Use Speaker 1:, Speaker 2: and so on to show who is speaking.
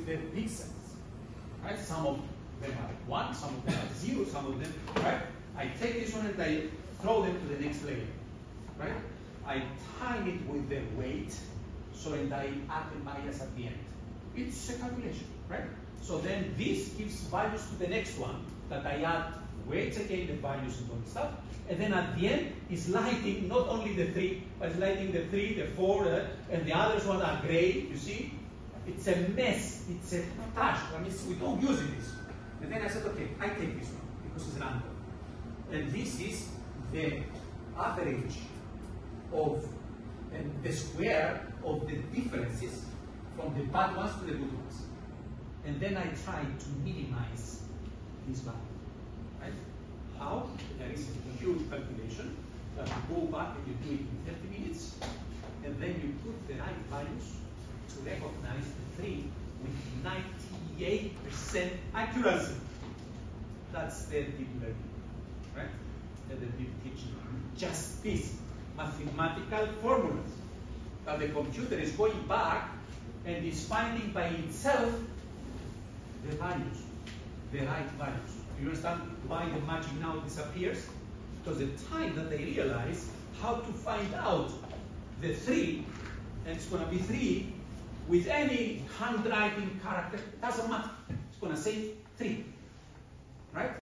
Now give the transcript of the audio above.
Speaker 1: with the pixels, right? Some of them are 1, some of them are 0, some of them, right? I take this one and I throw them to the next layer, right? I time it with the weight, and I add the bias at the end. It's a calculation, right? So then this gives values to the next one that I add weights again, the values and all the stuff. And then at the end, it's lighting not only the 3, but it's lighting the 3, the 4, and the others one are gray, you see? It's a mess, it's a trash. I mean, we don't use this. And then I said, okay, I take this one because it's random. And this is the average of the square of the differences from the bad ones to the good ones. And then I try to minimize this value. Right? How? There is a huge calculation that you go back and you do it in 30 minutes, and then you put the right values to recognize the 3 with 98% accuracy. That's the deep learning, right? And the deep teaching. Just this mathematical formulas that the computer is going back and is finding by itself the values, the right values. Do you understand why the magic now disappears? Because the time that they realize how to find out the 3, and it's going to be 3 with any handwriting character, doesn't matter. It's going to say 3, right?